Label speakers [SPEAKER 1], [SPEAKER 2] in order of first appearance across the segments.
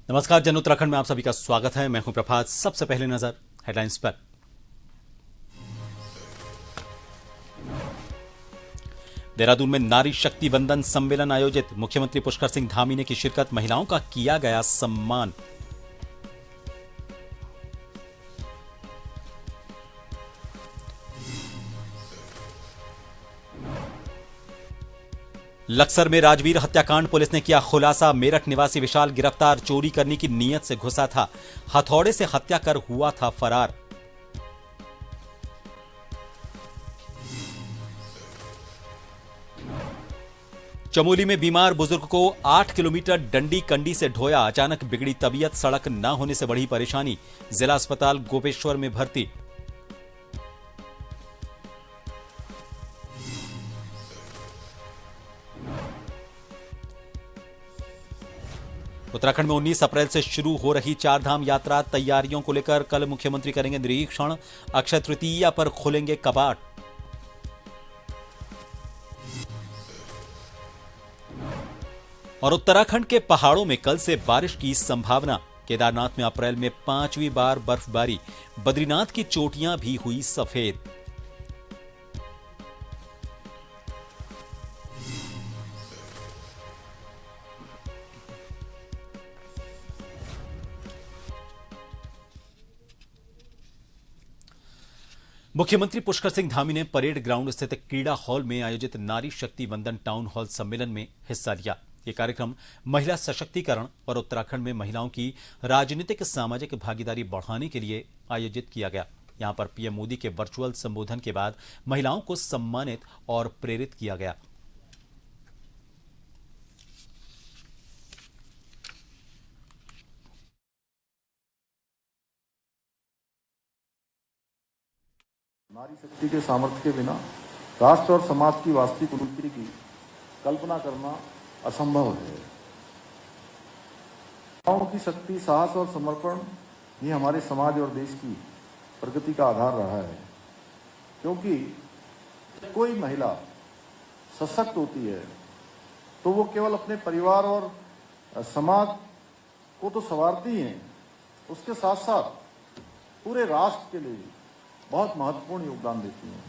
[SPEAKER 1] नमस्कार, जन उत्तराखंड में आप सभी का स्वागत है। मैं हूं प्रभात। सबसे पहले नजर हेडलाइंस पर। देहरादून में नारी शक्ति वंदन सम्मेलन आयोजित। मुख्यमंत्री पुष्कर सिंह धामी ने की शिरकत। महिलाओं का किया गया सम्मान। लक्सर में राजवीर हत्याकांड, पुलिस ने किया खुलासा। मेरठ निवासी विशाल गिरफ्तार। चोरी करने की नीयत से घुसा था, हथौड़े से हत्या कर हुआ था फरार। चमोली में बीमार बुजुर्ग को 8 किलोमीटर डंडी कंडी से ढोया। अचानक बिगड़ी तबीयत, सड़क न होने से बढ़ी परेशानी। जिला अस्पताल गोपेश्वर में भर्ती। उत्तराखंड में 19 अप्रैल से शुरू हो रही चारधाम यात्रा। तैयारियों को लेकर कल मुख्यमंत्री करेंगे निरीक्षण। अक्षय तृतीया पर खुलेंगे कपाट। और उत्तराखंड के पहाड़ों में कल से बारिश की संभावना। केदारनाथ में अप्रैल में 5वीं बार बर्फबारी। बद्रीनाथ की चोटियां भी हुई सफेद। मुख्यमंत्री पुष्कर सिंह धामी ने परेड ग्राउंड स्थित क्रीड़ा हॉल में आयोजित नारी शक्ति वंदन टाउन हॉल सम्मेलन में हिस्सा लिया। यह कार्यक्रम महिला सशक्तिकरण और उत्तराखंड में महिलाओं की राजनीतिक सामाजिक भागीदारी बढ़ाने के लिए आयोजित किया गया। यहां पर पीएम मोदी के वर्चुअल संबोधन के बाद महिलाओं को सम्मानित और प्रेरित किया गया।
[SPEAKER 2] नारी शक्ति के सामर्थ्य के बिना राष्ट्र और समाज की वास्तविक उन्नति की कल्पना करना असंभव है। महिलाओं की शक्ति, साहस और समर्पण ही हमारे समाज और देश की प्रगति का आधार रहा है। क्योंकि कोई महिला सशक्त होती है तो वो केवल अपने परिवार और समाज को तो संवारती हैं, उसके साथ साथ पूरे राष्ट्र के लिए बहुत महत्वपूर्ण योगदान देती हैं।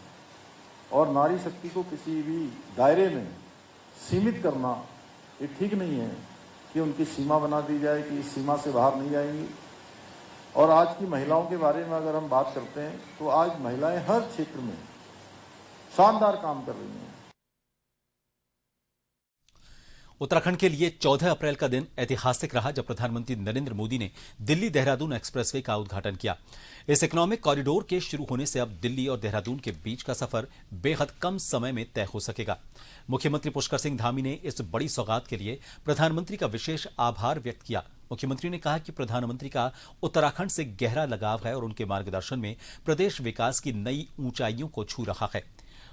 [SPEAKER 2] और नारी शक्ति को किसी भी दायरे में सीमित करना ये ठीक नहीं है कि उनकी सीमा बना दी जाए कि इस सीमा से बाहर नहीं जाएंगी। और आज की महिलाओं के बारे में अगर हम बात करते हैं तो आज महिलाएं हर क्षेत्र में शानदार काम कर रही हैं।
[SPEAKER 1] उत्तराखंड के लिए 14 अप्रैल का दिन ऐतिहासिक रहा जब प्रधानमंत्री नरेंद्र मोदी ने दिल्ली देहरादून एक्सप्रेसवे का उद्घाटन किया। इस इकोनॉमिक कॉरिडोर के शुरू होने से अब दिल्ली और देहरादून के बीच का सफर बेहद कम समय में तय हो सकेगा। मुख्यमंत्री पुष्कर सिंह धामी ने इस बड़ी सौगात के लिए प्रधानमंत्री का विशेष आभार व्यक्त किया। मुख्यमंत्री ने कहा कि प्रधानमंत्री का उत्तराखंड से गहरा लगाव है और उनके मार्गदर्शन में प्रदेश विकास की नई ऊंचाइयों को छू रहा है।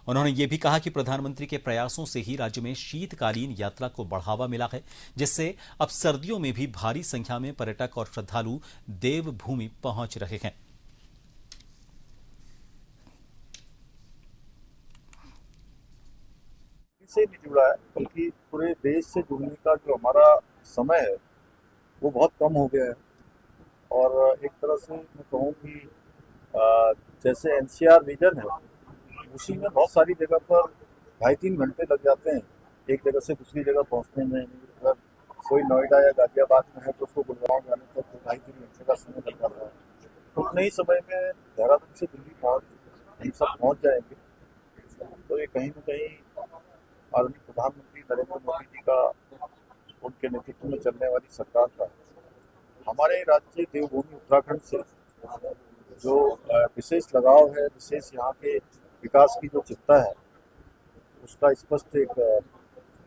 [SPEAKER 1] उन्होंने ये भी कहा कि प्रधानमंत्री के प्रयासों से ही राज्य में शीतकालीन यात्रा को बढ़ावा मिला है, जिससे अब सर्दियों में भी भारी संख्या में पर्यटक और श्रद्धालु देवभूमि पहुंच रहे हैं।
[SPEAKER 3] से नहीं जुड़ा है, बल्कि पूरे देश से जुड़ने का जो हमारा समय है वो बहुत कम हो गया है। और एक तरह से मैं कहूँ कि जैसे एनसीआर रीजन है, उसी में बहुत सारी जगह पर 2.5-3 घंटे लग जाते हैं एक जगह से दूसरी जगह पहुंचने में। अगर कोई नोएडा या गाजियाबाद में है तो उसको गुड़गांव जाने तक तो 2.5-3 घंटे का समय लग जाता है। तो उतने ही समय में देहरादून से दिल्ली हम सब पहुंच जाएंगे। तो ये कहीं ना कहीं आदरणीय प्रधानमंत्री नरेंद्र मोदी जी का, उनके नेतृत्व में चलने वाली सरकार का हमारे राज्य देवभूमि उत्तराखंड से जो विशेष लगाव है, विशेष यहाँ के विकास की जो चिंता है, उसका स्पष्ट एक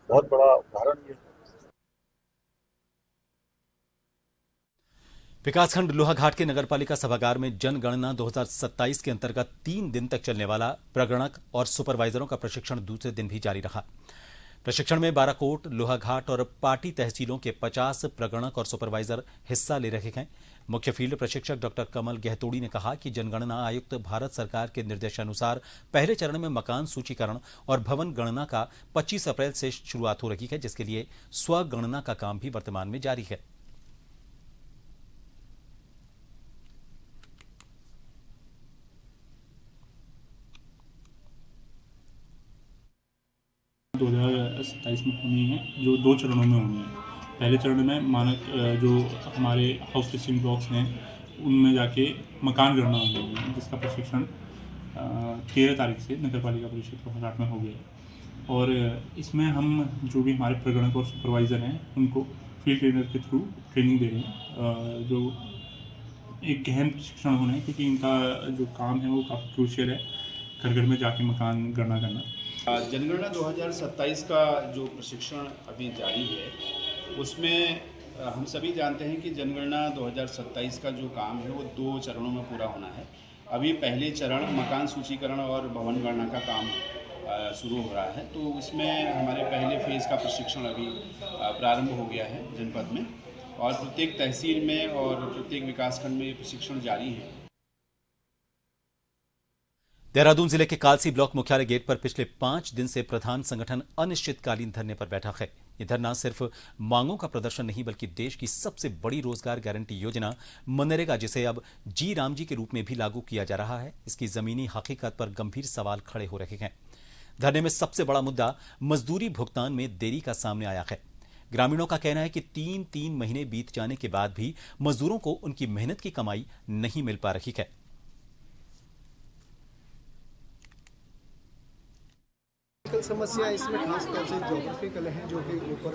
[SPEAKER 3] बहुत बड़ा उदाहरण ये है।
[SPEAKER 1] विकासखंड लोहाघाट के नगरपालिका सभागार में जनगणना 2027 के अंतर्गत 3 दिन तक चलने वाला प्रगणक और सुपरवाइजरों का प्रशिक्षण दूसरे दिन भी जारी रहा। प्रशिक्षण में बाराकोट, लोहाघाट और पाटी तहसीलों के 50 प्रगणक और सुपरवाइजर हिस्सा ले रहे हैं। मुख्य फील्ड प्रशिक्षक डॉक्टर कमल गहतोड़ी ने कहा कि जनगणना आयुक्त भारत सरकार के निर्देशानुसार पहले चरण में मकान सूचीकरण और भवन गणना का 25 अप्रैल से शुरुआत हो रही है, जिसके लिए स्वगणना का काम भी वर्तमान में जारी है।
[SPEAKER 4] दो 2027 में होनी है, जो 2 चरणों में होनी है। पहले चरण में मानक जो हमारे हाउस लिस्टिंग ब्लॉक्स हैं उनमें जाके मकान गणना होनी है, जिसका प्रशिक्षण 13 तारीख से नगरपालिका परिषद लोहाघाट में हो गया। और इसमें हम जो भी हमारे प्रगणक और सुपरवाइज़र हैं उनको फील्ड ट्रेनर के थ्रू ट्रेनिंग दे रहे हैं, जो एक गहन प्रशिक्षण होना है, क्योंकि इनका जो काम है वो काफ़ी क्रूशियल है, घर घर में जाके मकान गणना करना।
[SPEAKER 5] जनगणना 2027 का जो प्रशिक्षण अभी जारी है उसमें हम सभी जानते हैं कि जनगणना 2027 का जो काम है वो 2 चरणों में पूरा होना है। अभी पहले चरण मकान सूचीकरण और भवन गणना का काम शुरू हो रहा है, तो इसमें हमारे पहले फेज़ का प्रशिक्षण अभी प्रारंभ हो गया है जनपद में, और प्रत्येक तहसील में और प्रत्येक विकासखंड में प्रशिक्षण जारी है।
[SPEAKER 1] देहरादून जिले के कालसी ब्लॉक मुख्यालय गेट पर पिछले 5 दिन से प्रधान संगठन अनिश्चितकालीन धरने पर बैठा है। यह धरना सिर्फ मांगों का प्रदर्शन नहीं, बल्कि देश की सबसे बड़ी रोजगार गारंटी योजना मनरेगा, जिसे अब जी राम जी के रूप में भी लागू किया जा रहा है, इसकी जमीनी हकीकत पर गंभीर सवाल खड़े हो रहे हैं। धरने में सबसे बड़ा मुद्दा मजदूरी भुगतान में देरी का सामने आया है। ग्रामीणों का कहना है कि 3 महीने बीत जाने के बाद भी मजदूरों को उनकी मेहनत की कमाई नहीं मिल पा रही है।
[SPEAKER 6] समस्या इसमें खास तौर से ज्योग्राफिकल है, जो कि ऊपर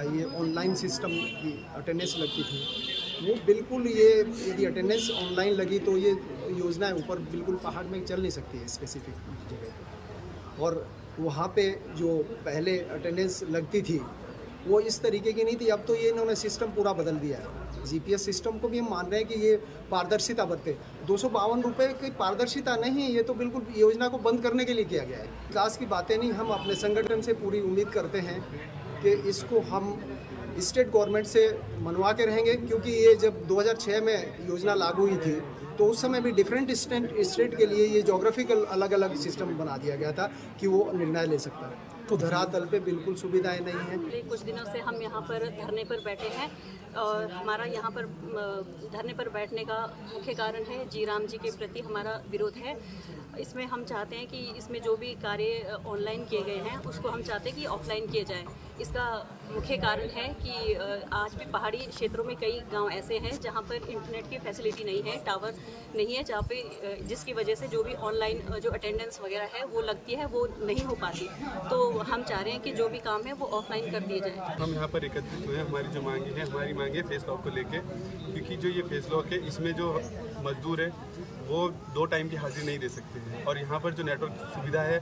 [SPEAKER 6] ये ऑनलाइन सिस्टम की अटेंडेंस लगती थी, वो बिल्कुल ये यदि अटेंडेंस ऑनलाइन लगी तो ये योजनाएं ऊपर बिल्कुल पहाड़ में चल नहीं सकती है स्पेसिफिक जगह पे। और वहाँ पे जो पहले अटेंडेंस लगती थी वो इस तरीके की नहीं थी। अब तो ये इन्होंने सिस्टम पूरा बदल दिया है। जीपीएस सिस्टम को भी हम मान रहे हैं कि ये पारदर्शिता बरते। 252 रुपये की पारदर्शिता नहीं, ये तो बिल्कुल योजना को बंद करने के लिए किया गया है। विकास की बातें नहीं, हम अपने संगठन से पूरी उम्मीद करते हैं कि इसको हम स्टेट गवर्नमेंट से मनवा के रहेंगे, क्योंकि ये जब 2006 में योजना लागू हुई थी तो उस समय भी डिफरेंट स्टेट के लिए ये ज्योग्राफिकल अलग अलग सिस्टम बना दिया गया था कि वो निर्णय ले सकता है। तो धरातल पे बिल्कुल सुविधाएं नहीं हैं।
[SPEAKER 7] कुछ दिनों से हम यहाँ पर धरने पर बैठे हैं, और हमारा यहाँ पर धरने पर बैठने का मुख्य कारण है जी राम जी के प्रति हमारा विरोध है। इसमें हम चाहते हैं कि इसमें जो भी कार्य ऑनलाइन किए गए हैं उसको हम चाहते हैं कि ऑफलाइन किए जाएं। इसका मुख्य कारण है कि आज भी पहाड़ी क्षेत्रों में कई गांव ऐसे हैं जहां पर इंटरनेट की फैसिलिटी नहीं है, टावर नहीं है, जहां पे जिसकी वजह से जो भी ऑनलाइन जो अटेंडेंस वगैरह है वो लगती है वो नहीं हो पाती। तो हम चाह रहे हैं कि जो भी काम है वो ऑफलाइन कर दिए जाए।
[SPEAKER 8] हम यहाँ पर एकत्रित हुए, हमारी जो मांगे हैं, हमारी मांगे फेस लॉक को लेके, क्योंकि जो ये फेस लॉक है इसमें जो मजदूर है वो 2 टाइम की हाजिरी नहीं दे सकते हैं, और यहाँ पर जो नेटवर्क सुविधा है,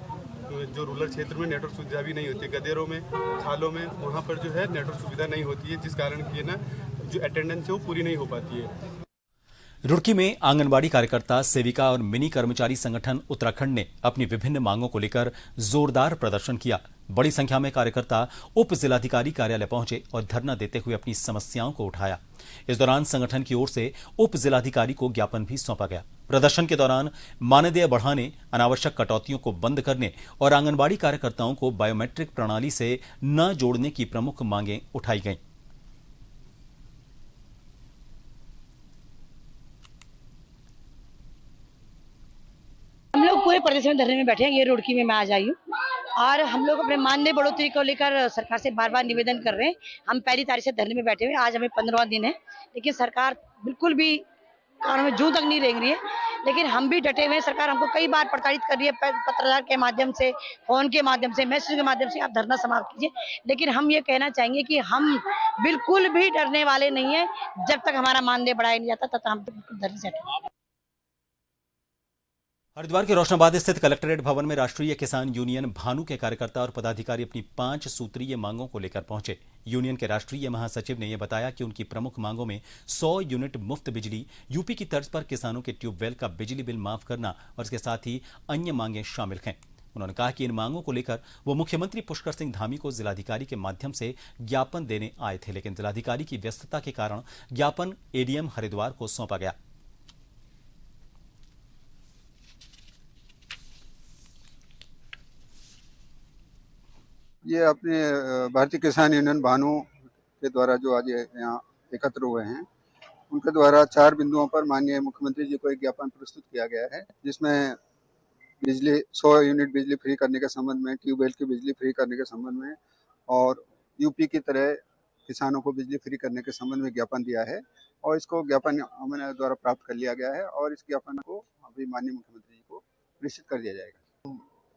[SPEAKER 8] जो रूरल क्षेत्र में नेटवर्क सुविधा भी नहीं होती है, गदेरों में, खालों में, वहाँ पर जो है नेटवर्क सुविधा नहीं होती है, जिस कारण की ना जो अटेंडेंस है वो पूरी नहीं हो पाती है।
[SPEAKER 1] रुड़की में आंगनबाड़ी कार्यकर्ता, सेविका और मिनी कर्मचारी संगठन उत्तराखंड ने अपनी विभिन्न मांगों को लेकर जोरदार प्रदर्शन किया। बड़ी संख्या में कार्यकर्ता उप जिलाधिकारी कार्यालय पहुंचे और धरना देते हुए अपनी समस्याओं को उठाया। इस दौरान संगठन की ओर से उप जिलाधिकारी को ज्ञापन भी सौंपा गया। प्रदर्शन के दौरान मानदेय बढ़ाने, अनावश्यक कटौतियों को बंद करने और आंगनबाड़ी कार्यकर्ताओं को बायोमेट्रिक प्रणाली से न जोड़ने की प्रमुख मांगें उठाई गईं।
[SPEAKER 9] हम लोग पूरे प्रदेश में धरने में बैठे हैं। ये रुड़की में मैं आज आई हूँ, और हम लोग अपने मानदेय बढ़ोतरी को लेकर सरकार से बार बार निवेदन कर रहे हैं। हम पहली तारीख से धरने में बैठे हुए, आज हमें 15वां दिन है, लेकिन सरकार बिल्कुल भी कानों में जूं तक नहीं रेंग रही है। लेकिन हम भी डटे हुए हैं। सरकार हमको कई बार प्रताड़ित कर रही है, पत्रकार के माध्यम से, फोन के माध्यम से, मैसेज के माध्यम से, आप धरना समाप्त कीजिए। लेकिन हम ये कहना चाहेंगे कि हम बिल्कुल भी डरने वाले नहीं है। जब तक हमारा मानदेय बढ़ाया नहीं जाता तब तक हम बिल्कुल धरने से हटेंगे।
[SPEAKER 1] हरिद्वार के रोशनाबाद स्थित कलेक्ट्रेट भवन में राष्ट्रीय किसान यूनियन भानु के कार्यकर्ता और पदाधिकारी अपनी 5 सूत्रीय मांगों को लेकर पहुंचे। यूनियन के राष्ट्रीय महासचिव ने यह बताया कि उनकी प्रमुख मांगों में 100 यूनिट मुफ्त बिजली, यूपी की तर्ज पर किसानों के ट्यूबवेल का बिजली बिल माफ करना और इसके साथ ही अन्य मांगें शामिल हैं। उन्होंने कहा कि इन मांगों को लेकर वो मुख्यमंत्री पुष्कर सिंह धामी को जिलाधिकारी के माध्यम से ज्ञापन देने आए थे, लेकिन जिलाधिकारी की व्यस्तता के कारण ज्ञापन एडीएम हरिद्वार को सौंपा गया।
[SPEAKER 10] ये अपने भारतीय किसान यूनियन भानु के द्वारा जो आज यहाँ एकत्र हुए हैं, उनके द्वारा 4 बिंदुओं पर माननीय मुख्यमंत्री जी को एक ज्ञापन प्रस्तुत किया गया है, जिसमें बिजली 100 यूनिट बिजली फ्री करने के संबंध में, ट्यूबवेल की बिजली फ्री करने के संबंध में और यूपी की तरह किसानों को बिजली फ्री करने के संबंध में ज्ञापन दिया है और इसको ज्ञापन हमारे द्वारा प्राप्त कर लिया गया है और इस ज्ञापन को अभी माननीय मुख्यमंत्री जी को प्रेषित कर दिया जाएगा।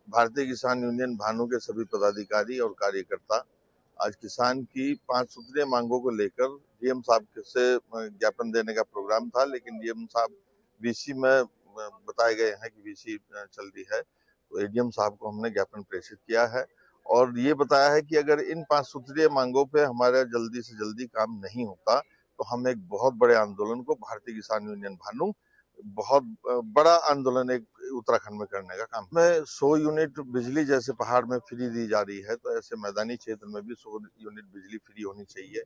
[SPEAKER 3] भारतीय किसान यूनियन भानु के सभी पदाधिकारी और कार्यकर्ता आज किसान की 5 सूत्रीय मांगों को लेकर डीएम साहब से ज्ञापन देने का प्रोग्राम था, लेकिन डीएम साहब वीसी में बताए गए हैं कि वीसी चल रही है, तो एडीएम साहब को हमने ज्ञापन प्रेषित किया है और ये बताया है कि अगर इन 5 सूत्रीय मांगों पे हमारा जल्दी से जल्दी काम नहीं होता तो हम एक बहुत बड़े आंदोलन को भारतीय किसान यूनियन भानु बहुत बड़ा आंदोलन एक उत्तराखंड में करने का काम में 100 यूनिट बिजली जैसे पहाड़ में फ्री दी जा रही है, तो ऐसे मैदानी क्षेत्र में भी 100 यूनिट बिजली फ्री होनी चाहिए।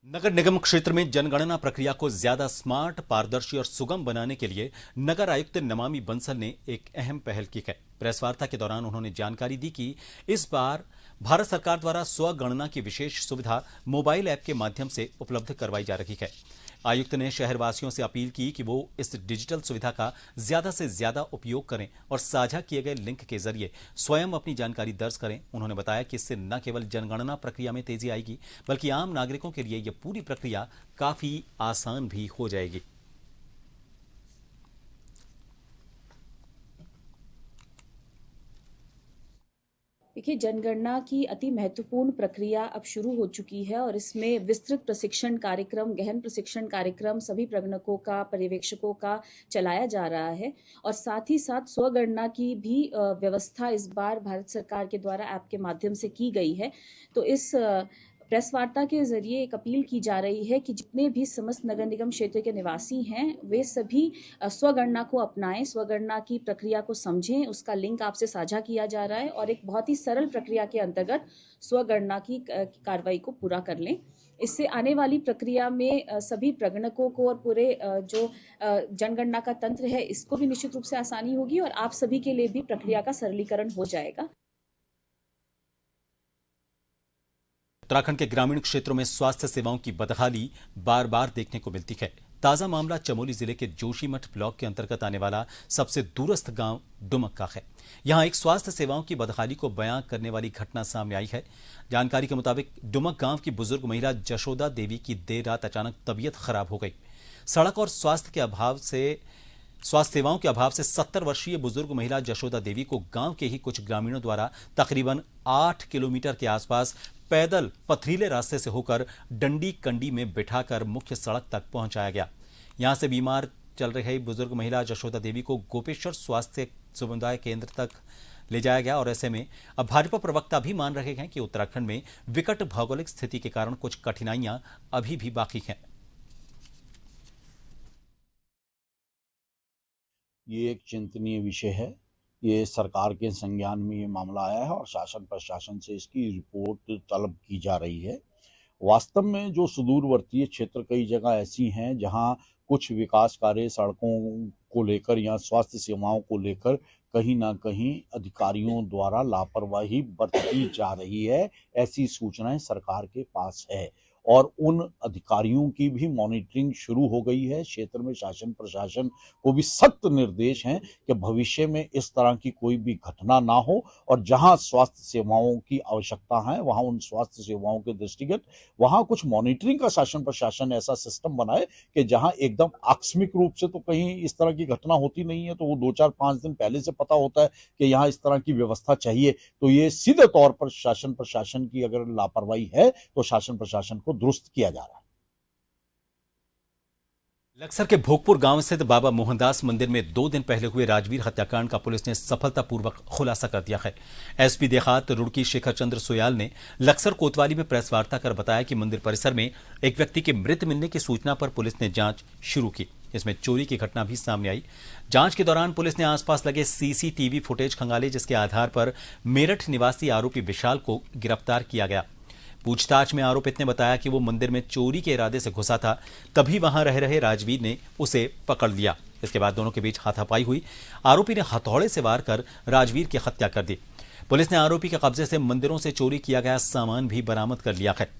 [SPEAKER 1] नगर निगम क्षेत्र में जनगणना प्रक्रिया को ज्यादा स्मार्ट, पारदर्शी और सुगम बनाने के लिए नगर आयुक्त नमामि बंसल ने एक अहम पहल की है। प्रेस वार्ता के दौरान उन्होंने जानकारी दी कि इस बार भारत सरकार द्वारा स्वगणना की विशेष सुविधा मोबाइल ऐप के माध्यम से उपलब्ध करवाई जा रही है। आयुक्त ने शहरवासियों से अपील की कि वो इस डिजिटल सुविधा का ज्यादा से ज्यादा उपयोग करें और साझा किए गए लिंक के जरिए स्वयं अपनी जानकारी दर्ज करें। उन्होंने बताया कि इससे न केवल जनगणना प्रक्रिया में तेजी आएगी, बल्कि आम नागरिकों के लिए यह पूरी प्रक्रिया काफी आसान भी हो जाएगी।
[SPEAKER 11] देखिए, जनगणना की अति महत्वपूर्ण प्रक्रिया अब शुरू हो चुकी है और इसमें विस्तृत प्रशिक्षण कार्यक्रम, गहन प्रशिक्षण कार्यक्रम सभी प्रगणकों का, पर्यवेक्षकों का चलाया जा रहा है और साथ ही साथ स्वगणना की भी व्यवस्था इस बार भारत सरकार के द्वारा ऐप के माध्यम से की गई है। तो इस प्रेस वार्ता के जरिए एक अपील की जा रही है कि जितने भी समस्त नगर निगम क्षेत्र के निवासी हैं वे सभी स्वगणना को अपनाएं, स्वगणना की प्रक्रिया को समझें। उसका लिंक आपसे साझा किया जा रहा है और एक बहुत ही सरल प्रक्रिया के अंतर्गत स्वगणना की कार्रवाई को पूरा कर लें। इससे आने वाली प्रक्रिया में सभी प्रगणकों को और पूरे जो जनगणना का तंत्र है इसको भी निश्चित रूप से आसानी होगी और आप सभी के लिए भी प्रक्रिया का सरलीकरण हो जाएगा।
[SPEAKER 1] उत्तराखंड के ग्रामीण क्षेत्रों में स्वास्थ्य सेवाओं की बदहाली बार बार देखने को मिलती है। ताजा मामला चमोली जिले के जोशीमठ ब्लॉक के अंतर्गत आने वाला सबसे दूरस्थ गांव डुमक का है। यहां एक स्वास्थ्य सेवाओं की बदहाली को बयां करने वाली घटना सामने आई है। जानकारी के मुताबिक डुमक गांव की बुजुर्ग महिला जशोदा देवी की देर रात अचानक तबीयत खराब हो गई। सड़क और स्वास्थ्य सेवाओं के अभाव से 70 वर्षीय बुजुर्ग महिला जशोदा देवी को गांव के ही कुछ ग्रामीणों द्वारा तकरीबन 8 किलोमीटर के आसपास पैदल पथरीले रास्ते से होकर डंडी कंडी में बिठाकर मुख्य सड़क तक पहुंचाया गया। यहां से बीमार चल रही बुजुर्ग महिला जशोदा देवी को गोपेश्वर स्वास्थ्य समुदाय केंद्र तक ले जाया गया और ऐसे में अब भाजपा प्रवक्ता भी मान रहे हैं कि उत्तराखंड में विकट भौगोलिक स्थिति के कारण कुछ कठिनाइयां अभी भी बाकी हैं।
[SPEAKER 12] ये एक चिंतनीय विषय है। ये सरकार के संज्ञान में ये मामला आया है और शासन प्रशासन से इसकी रिपोर्ट तलब की जा रही है। वास्तव में जो सुदूरवर्तीय क्षेत्र कई जगह ऐसी हैं जहां कुछ विकास कार्य सड़कों को लेकर या स्वास्थ्य सेवाओं को लेकर कहीं ना कहीं अधिकारियों द्वारा लापरवाही बरती जा रही है, ऐसी सूचनाएं सरकार के पास है और उन अधिकारियों की भी मॉनिटरिंग शुरू हो गई है। क्षेत्र में शासन प्रशासन को भी सख्त निर्देश हैं कि भविष्य में इस तरह की कोई भी घटना ना हो और जहां स्वास्थ्य सेवाओं की आवश्यकता है वहां उन स्वास्थ्य सेवाओं के दृष्टिगत वहां कुछ मॉनिटरिंग का शासन प्रशासन ऐसा सिस्टम बनाए कि जहां एकदम आकस्मिक रूप से तो कहीं इस तरह की घटना होती नहीं है, तो वो 2-4-5 दिन पहले से पता होता है कि यहाँ इस तरह की व्यवस्था चाहिए। तो ये सीधे तौर पर शासन प्रशासन की अगर लापरवाही है तो शासन प्रशासन को दुरुस्त किया जा रहा है।
[SPEAKER 1] लक्सर के भोगपुर गांव स्थित बाबा मोहनदास मंदिर में 2 दिन पहले हुए राजवीर हत्याकांड का पुलिस ने सफलतापूर्वक खुलासा कर दिया है। एसपी देहात रुड़की शेखर चंद्र सोयाल ने लक्सर कोतवाली में प्रेस वार्ता कर बताया कि मंदिर परिसर में एक व्यक्ति के मृत मिलने की सूचना पर पुलिस ने जांच शुरू की। इसमें चोरी की घटना भी सामने आई। जांच के दौरान पुलिस ने आसपास लगे सीसीटीवी फुटेज खंगाले, जिसके आधार पर मेरठ निवासी आरोपी विशाल को गिरफ्तार किया गया। पूछताछ में आरोपित ने बताया कि वो मंदिर में चोरी के इरादे से घुसा था, तभी वहां रह रहे राजवीर ने उसे पकड़ लिया। इसके बाद दोनों के बीच हाथापाई हुई। आरोपी ने हथौड़े से वार कर राजवीर की हत्या कर दी। पुलिस ने आरोपी के कब्जे से मंदिरों से चोरी किया गया सामान भी बरामद कर लिया है।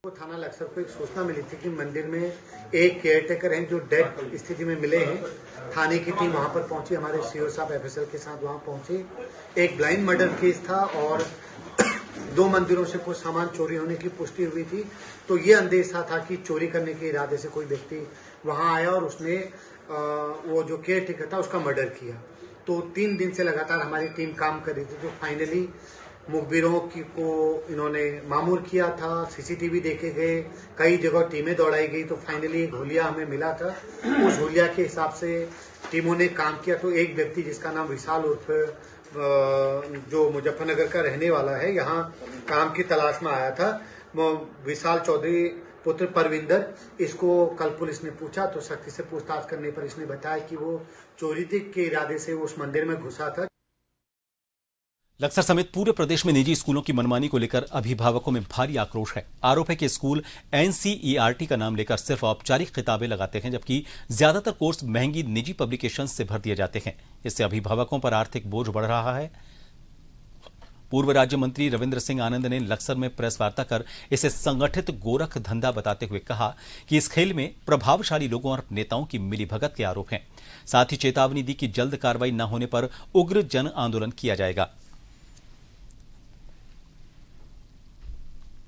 [SPEAKER 13] थाना लक्सर को एक सूचना मिली थी कि मंदिर में एक केयरटेकर हैं जो डेड स्थिति में मिले हैं। थाने की टीम वहां पर पहुंची, हमारे सीओ साहब एफएसएल के साथ वहां पहुंचे। एक ब्लाइंड मर्डर केस था और 2 मंदिरों से कुछ सामान चोरी होने की पुष्टि हुई थी। तो ये अंदेशा था कि चोरी करने के इरादे से कोई व्यक्ति वहां आया और उसने वो जो केयरटेकर था उसका मर्डर किया। तो 3 दिन से लगातार हमारी टीम काम कर रही थी। तो फाइनली मुखबिरों को इन्होंने मामूर किया था, सीसीटीवी देखे गए, कई जगह टीमें दौड़ाई गई। तो फाइनली एक हुलिया हमें मिला था। उस हुलिया के हिसाब से टीमों ने काम किया। तो एक व्यक्ति जिसका नाम विशाल उर्फ जो मुजफ्फरनगर का रहने वाला है, यहाँ काम की तलाश में आया था। विशाल चौधरी पुत्र परविंदर, इसको कल पुलिस ने पूछा तो सख्ती से पूछताछ करने पर इसने बताया कि वो चोरी के इरादे से उस मंदिर में घुसा था।
[SPEAKER 1] लक्सर समेत पूरे प्रदेश में निजी स्कूलों की मनमानी को लेकर अभिभावकों में भारी आक्रोश है। आरोप है कि स्कूल एनसीईआरटी का नाम लेकर सिर्फ औपचारिक किताबें लगाते हैं, जबकि ज्यादातर कोर्स महंगी निजी पब्लिकेशंस से भर दिए जाते हैं। इससे अभिभावकों पर आर्थिक बोझ बढ़ रहा है। पूर्व राज्य मंत्री रविंद्र सिंह आनंद ने लक्सर में प्रेस वार्ता कर इसे संगठित गोरख धंधा बताते हुए कहा कि इस खेल में प्रभावशाली लोगों और नेताओं की मिलीभगत के आरोप हैं। साथ ही चेतावनी दी कि जल्द कार्रवाई न होने पर उग्र जन आंदोलन किया जाएगा।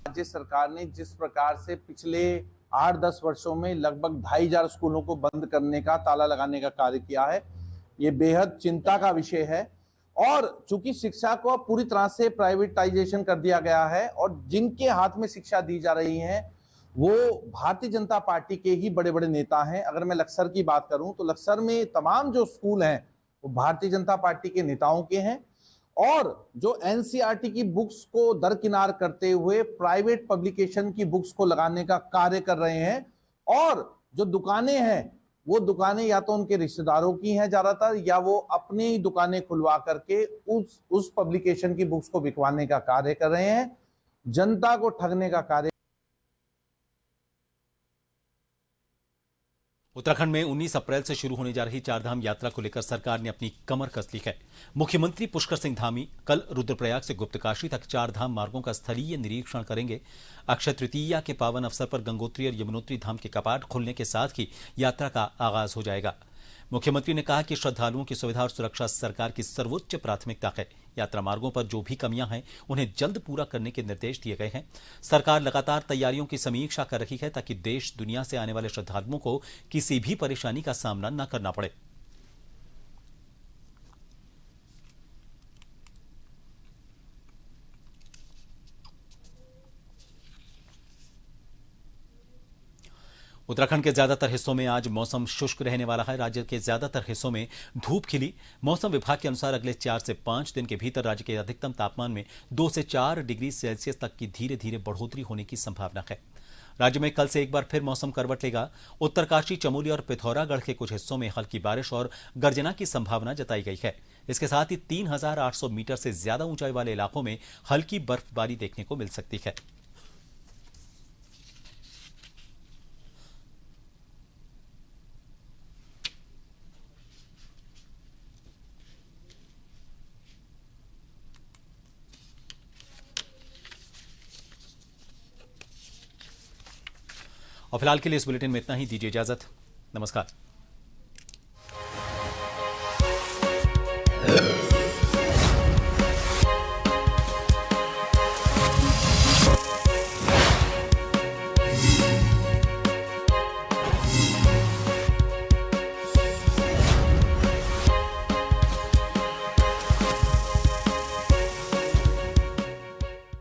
[SPEAKER 14] राज्य सरकार ने जिस प्रकार से पिछले 8-10 वर्षों में लगभग 2500 स्कूलों को बंद करने का, ताला लगाने का कार्य किया है, ये बेहद चिंता का विषय है। और चूंकि शिक्षा को पूरी तरह से प्राइवेटाइजेशन कर दिया गया है और जिनके हाथ में शिक्षा दी जा रही है वो भारतीय जनता पार्टी के ही बड़े बड़े नेता हैं। अगर मैं लक्सर की बात करूं तो लक्सर में तमाम जो स्कूल हैं वो भारतीय जनता पार्टी के नेताओं के हैं और जो एनसीईआरटी की बुक्स को दरकिनार करते हुए प्राइवेट पब्लिकेशन की बुक्स को लगाने का कार्य कर रहे हैं। और जो दुकानें हैं वो दुकानें या तो उनके रिश्तेदारों की हैं ज्यादातर, या वो अपनी ही दुकानें खुलवा करके उस पब्लिकेशन की बुक्स को बिकवाने का कार्य कर रहे हैं, जनता को ठगने का कार्य।
[SPEAKER 1] उत्तराखंड में 19 अप्रैल से शुरू होने जा रही चारधाम यात्रा को लेकर सरकार ने अपनी कमर कस ली है। मुख्यमंत्री पुष्कर सिंह धामी कल रुद्रप्रयाग से गुप्तकाशी तक चारधाम मार्गों का स्थलीय निरीक्षण करेंगे। अक्षय तृतीया के पावन अवसर पर गंगोत्री और यमुनोत्री धाम के कपाट खुलने के साथ ही यात्रा का आगाज हो जाएगा। मुख्यमंत्री ने कहा कि श्रद्धालुओं की सुविधा और सुरक्षा सरकार की सर्वोच्च प्राथमिकता है। यात्रा मार्गों पर जो भी कमियां हैं उन्हें जल्द पूरा करने के निर्देश दिए गए हैं। सरकार लगातार तैयारियों की समीक्षा कर रही है ताकि देश दुनिया से आने वाले श्रद्धालुओं को किसी भी परेशानी का सामना न करना पड़े। उत्तराखंड के ज्यादातर हिस्सों में आज मौसम शुष्क रहने वाला है। राज्य के ज्यादातर हिस्सों में धूप खिली। मौसम विभाग के अनुसार अगले 4 से 5 दिन के भीतर राज्य के अधिकतम तापमान में 2 से 4 डिग्री सेल्सियस तक की धीरे धीरे बढ़ोतरी होने की संभावना है। राज्य में कल से एक बार फिर मौसम करवट लेगा। उत्तरकाशी, चमोली और पिथौरागढ़ के कुछ हिस्सों में हल्की बारिश और गर्जना की संभावना जताई गई है। इसके साथ ही 3800 मीटर से ज्यादा ऊंचाई वाले इलाकों में हल्की बर्फबारी देखने को मिल सकती है। और फिलहाल के लिए इस बुलेटिन में इतना ही। दीजिए इजाजत। नमस्कार।